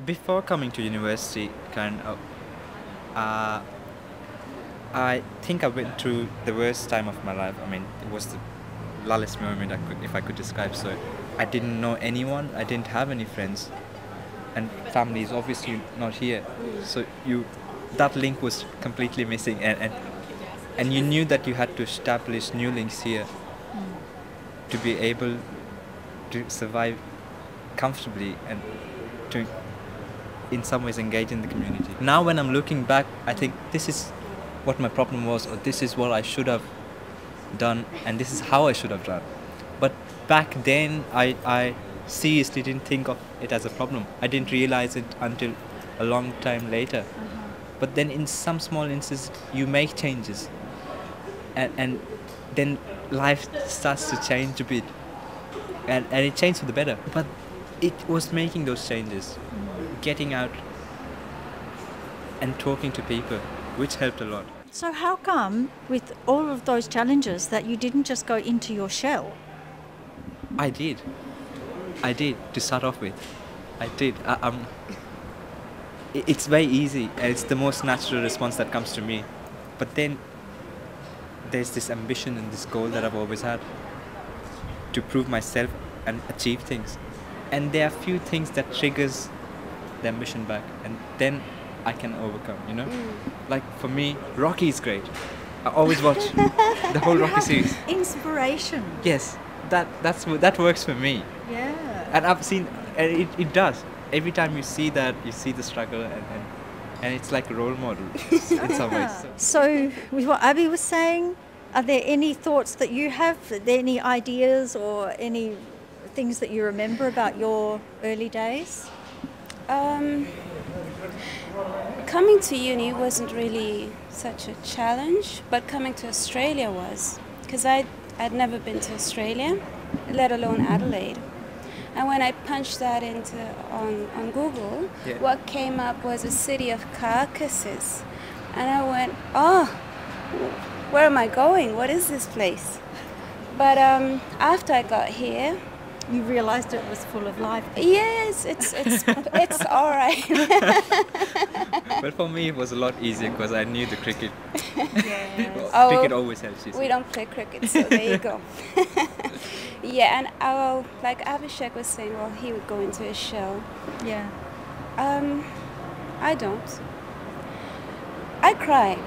Before coming to university, uh, I think I went through the worst time of my life. I mean, it was the lullest moment if I could describe. So, I didn't know anyone. I didn't have any friends, and family is obviously not here. So that link was completely missing, and you knew that you had to establish new links here to be able to survive comfortably and to in some ways engage in the community. Now when I'm looking back, I think this is what my problem was, or this is what I should have done, and this is how I should have done. But back then I seriously didn't think of it as a problem. I didn't realize it until a long time later. But then in some small instances you make changes, and then life starts to change a bit, and it changed for the better. But it was making those changes, getting out and talking to people, which helped a lot. So how come, with all of those challenges, that you didn't just go into your shell? I did to start off with. I did. It's very easy, and it's the most natural response that comes to me. But then there's this ambition and this goal that I've always had to prove myself and achieve things. And there are few things that triggers the ambition back, and then I can overcome, you know? Like for me, Rocky is great. I always watch the whole Rocky series. Inspiration. Yes, that works for me. Yeah. And I've seen, and it does. Every time you see that, you see the struggle, and it's like a role model in some ways. So, with what Abby was saying, are there any thoughts that you have? Are there any ideas or any things that you remember about your early days? Coming to uni wasn't really such a challenge, but coming to Australia was, because I'd never been to Australia, let alone Adelaide. And when I punched that into on Google, what came up was a city of carcasses. And I went, oh, where am I going? What is this place? But after I got here, You realised it was full of life. yes, it's all right. But for me, it was a lot easier because I knew the cricket. Yes. Oh, Cricket always helps you. We don't play cricket, so there you go. Yeah, and like Abhishek was saying, well, he would go into his shell. Yeah. I don't. I cry.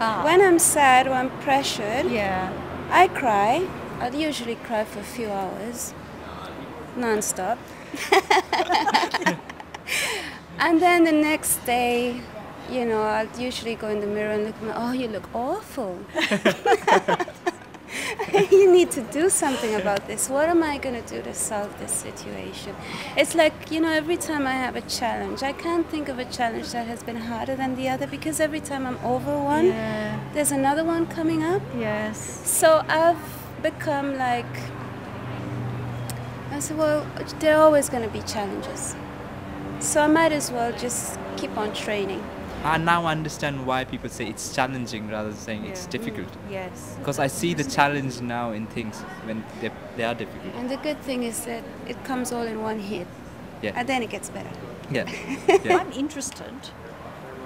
Ah. When I'm sad or I'm pressured, Yeah. I cry. I'd usually cry for a few hours, non-stop. And then the next day, you know, I'd usually go in the mirror and look at me, oh, you look awful. You need to do something about this. What am I going to do to solve this situation? It's like, you know, every time I have a challenge, I can't think of a challenge that has been harder than the other, because every time I'm over one, Yeah. there's another one coming up. Yes. So I've become like, I said, well, there are always going to be challenges. So I might as well just keep on training. I now understand why people say it's challenging rather than saying it's difficult. Yes. Because I see the challenge now in things when they are difficult. And the good thing is that it comes all in one hit. Yeah. And then it gets better. Yeah. Yeah. I'm interested.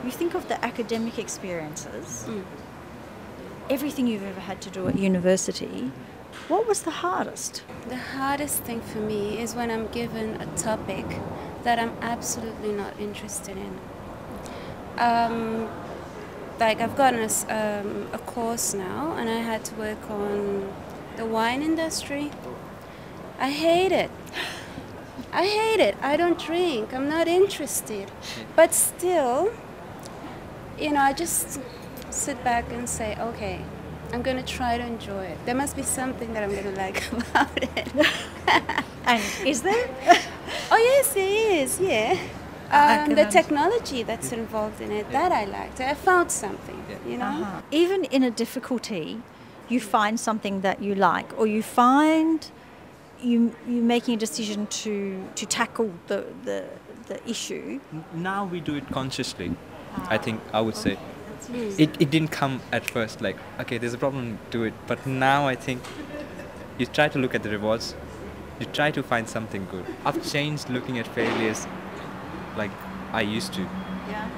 You think of the academic experiences, everything you've ever had to do at university. What was the hardest? The hardest thing for me is when I'm given a topic that I'm absolutely not interested in. Like I've gotten a course now, and I had to work on the wine industry. I hate it. I hate it. I don't drink. I'm not interested. But still, you know, I just sit back and say, okay, I'm going to try to enjoy it. There must be something that I'm going to like about it. And is there? Oh, yes, there is, yeah. The technology that's involved in it, that I liked. I found something, you know? Even in a difficulty, you find something that you like, or you find you making a decision to tackle the issue. Now we do it consciously. I think I would say it didn't come at first like, okay, there's a problem, do it. But now I think you try to look at the rewards. You try to find something good. I've changed looking at failures like I used to. Yeah.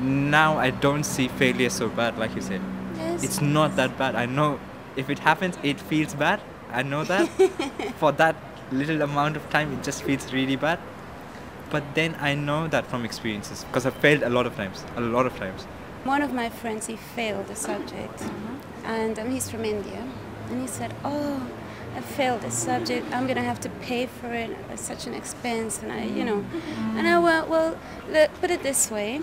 Now I don't see failure so bad, like you said. Yes. It's not that bad. I know if it happens, it feels bad. I know that. For that little amount of time, it just feels really bad. But then I know that from experiences, because I've failed a lot of times. One of my friends, he failed a subject, and he's from India, and he said, "Oh, I failed this subject. I'm gonna have to pay for it. It's such an expense." And and I went, "Well, look, put it this way: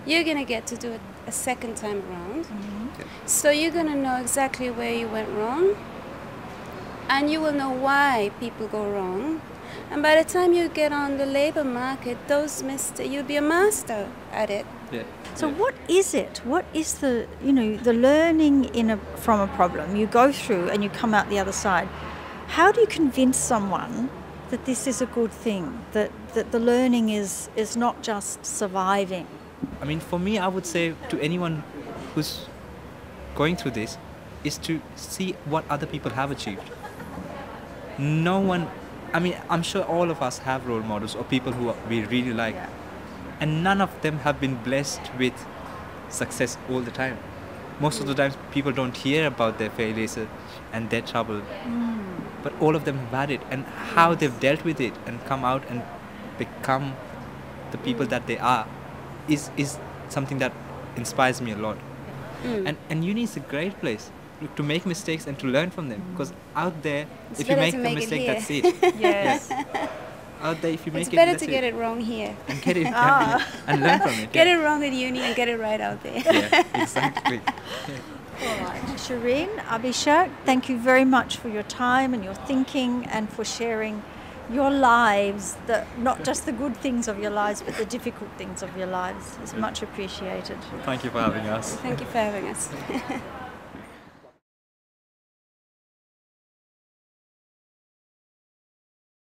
you're gonna get to do it a second time around, so you're gonna know exactly where you went wrong, and you will know why people go wrong." And by the time you get on the labor market, you'll be a master at it. Yeah. So what is it? What is the learning from a problem you go through and you come out the other side? How do you convince someone that this is a good thing? That the learning is not just surviving? I mean, for me, I would say to anyone who's going through this is to see what other people have achieved. No one, I mean, I'm sure all of us have role models or people who we really like. Yeah. And none of them have been blessed with success all the time. Most of the times people don't hear about their failures and their trouble. But all of them have had it, and how they've dealt with it and come out and become the people that they are is something that inspires me a lot. And uni is a great place to make mistakes and to learn from them, because out there, It's if you better make to a make it mistake, here. that's it. Yes. Out there, if you make It's it, better that's to get it wrong here. and get it and learn from it. Get it wrong at uni and get it right out there. Yeah, exactly. All right. Shireen, Abhishek, thank you very much for your time and your thinking and for sharing your lives, not just the good things of your lives, but the difficult things of your lives. It's much appreciated. Thank you for having us. Thank you for having us.